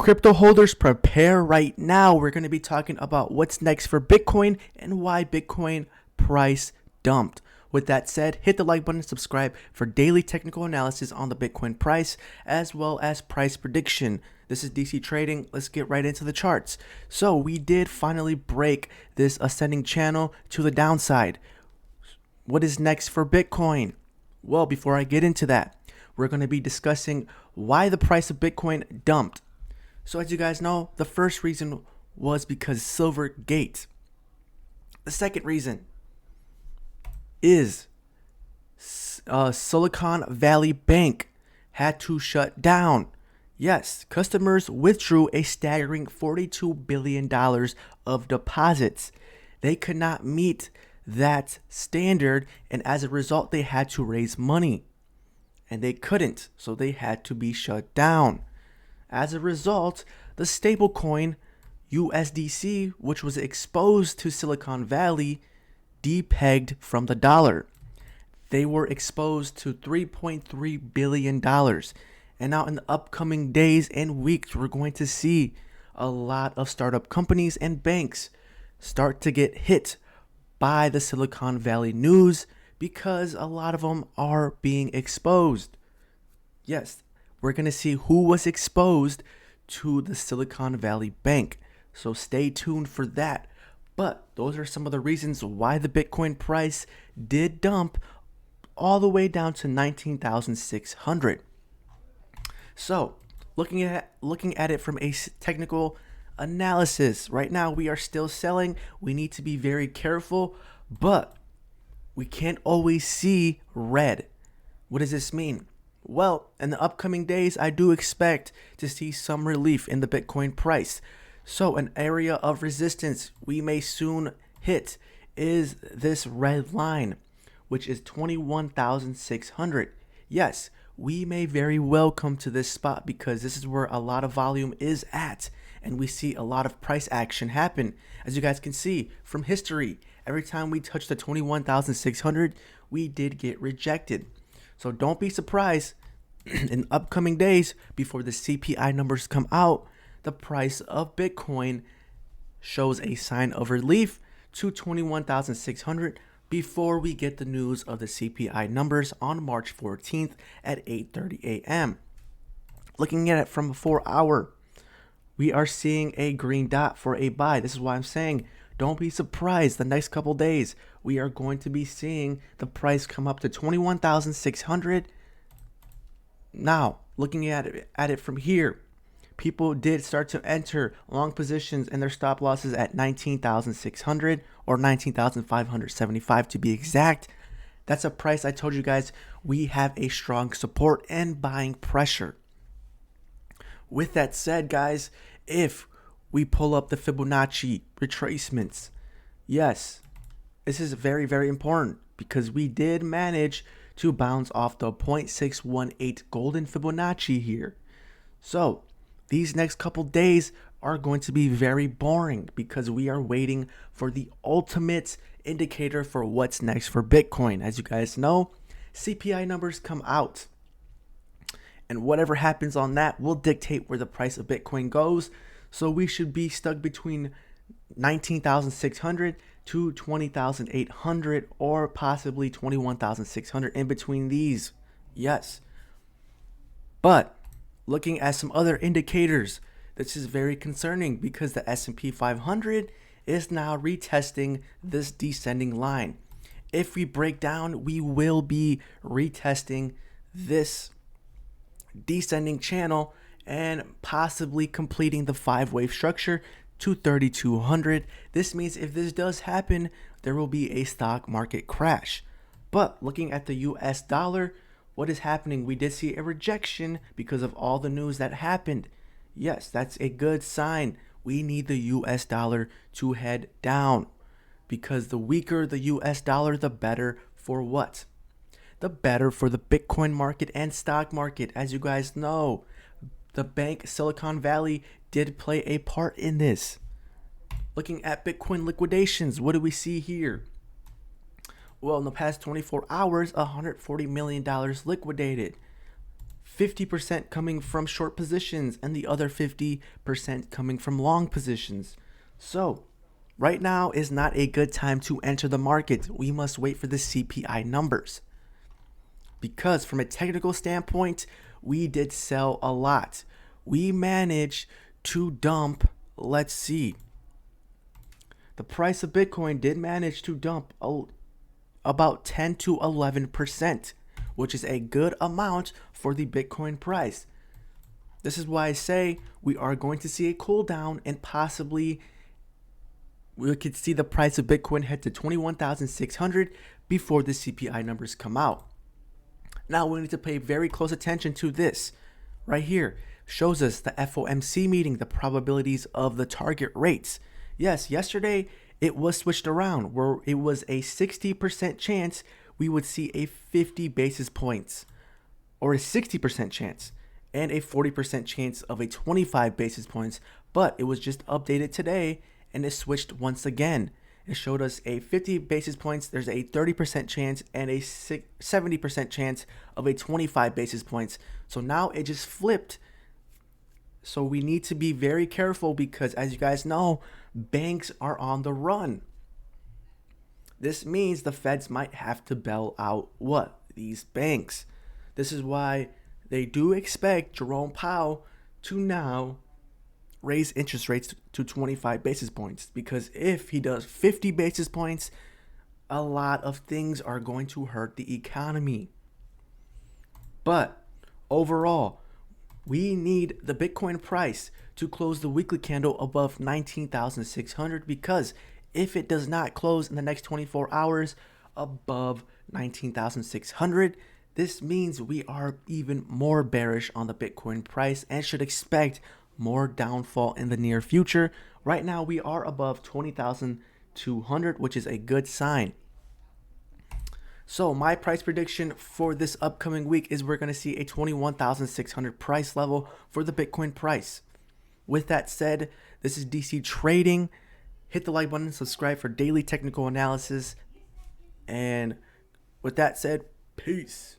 Crypto holders, prepare right now. We're going to be talking about what's next for Bitcoin and why Bitcoin price dumped. With that said, hit the like button, subscribe for daily technical analysis on the Bitcoin price as well as price prediction. This is DC Trading. Let's get right into the charts. So we did finally break this ascending channel to the downside. What is next for Bitcoin? Well, before I get into that, we're going to be discussing why the price of Bitcoin dumped. So as you guys know, the first reason was because Silvergate. The second reason is Silicon Valley Bank had to shut down. Yes, customers withdrew a staggering $42 billion of deposits. They could not meet that standard, and as a result, they had to raise money. And they couldn't, so they had to be shut down. As a result, the stablecoin USDC, which was exposed to Silicon Valley, depegged from the dollar. They were exposed to $3.3 billion. And now in the upcoming days and weeks, we're going to see a lot of startup companies and banks start to get hit by the Silicon Valley news because a lot of them are being exposed. Yes, we're going to see who was exposed to the Silicon Valley Bank. So stay tuned for that. But those are some of the reasons why the Bitcoin price did dump all the way down to 19,600. So looking at it from a technical analysis, right now we are still selling. We need to be very careful, but we can't always see red. What does this mean? Well, in the upcoming days, I do expect to see some relief in the Bitcoin price. So an area of resistance we may soon hit is this red line, which is 21,600. Yes, we may very well come to this spot because this is where a lot of volume is at, and we see a lot of price action happen. As you guys can see from history, every time we touch the 21,600, we did get rejected. So don't be surprised in upcoming days before the CPI numbers come out, the price of Bitcoin shows a sign of relief to 21,600 before we get the news of the CPI numbers on March 14th at 8:30 a.m. Looking at it from a 4-hour, we are seeing a green dot for a buy. This is why I'm saying don't be surprised the next couple days. We are going to be seeing the price come up to 21,600. Now, looking at it from here, people did start to enter long positions and their stop losses at 19,600 or 19,575 to be exact. That's a price I told you guys we have a strong support and buying pressure. With that said, guys, if we pull up the Fibonacci retracements, yes, this is very, very important because we did manage to bounce off the 0.618 golden Fibonacci here. So these next couple days are going to be very boring because we are waiting for the ultimate indicator for what's next for Bitcoin. As you guys know, CPI numbers come out, and whatever happens on that will dictate where the price of Bitcoin goes. So we should be stuck between 19,600 to 20,800 or possibly 21,600 in between these. Yes. But looking at some other indicators, this is very concerning because the S&P 500 is now retesting this descending line. If we break down, we will be retesting this descending channel and possibly completing the 5-wave structure to 3,200. This means if this does happen, there will be a stock market crash. But looking at the US dollar, what is happening? We did see a rejection because of all the news that happened. Yes, that's a good sign. We need the US dollar to head down because the weaker the US dollar, the better for what? The better for the Bitcoin market and stock market. As you guys know, the bank Silicon Valley did play a part in this. Looking at Bitcoin liquidations, what do we see here? Well, in the past 24 hours, $140 million liquidated. 50% coming from short positions and the other 50% coming from long positions. So right now is not a good time to enter the market. We must wait for the CPI numbers. Because from a technical standpoint, we did sell a lot. We managed to dump, let's see, the price of Bitcoin did manage to dump about 10 to 11%, which is a good amount for the Bitcoin price. This is why I say we are going to see a cool down, and possibly we could see the price of Bitcoin head to 21,600 before the CPI numbers come out. Now we need to pay very close attention to this. Right here shows us the FOMC meeting, the probabilities of the target rates. Yes, yesterday it was switched around where it was a 60% chance we would see a 50 basis points, or a 60% chance, and a 40% chance of a 25 basis points. But it was just updated today and it switched once again. It showed us a 50 basis points, there's a 30% chance, and a 70% chance of a 25 basis points. So now it just flipped. So we need to be very careful because, as you guys know, banks are on the run. This means the feds might have to bail out what? These banks. This is why they do expect Jerome Powell to now raise interest rates to 25 basis points, because if he does 50 basis points, a lot of things are going to hurt the economy. But overall, we need the Bitcoin price to close the weekly candle above 19,600, because if it does not close in the next 24 hours above 19,600, this means we are even more bearish on the Bitcoin price and should expect more downfall in the near future. Right now we are above 20,200, which is a good sign. So my price prediction for this upcoming week is we're going to see a 21,600 price level for the Bitcoin price. With that said, this is DC Trading. Hit the like button, subscribe for daily technical analysis. And with that said, peace.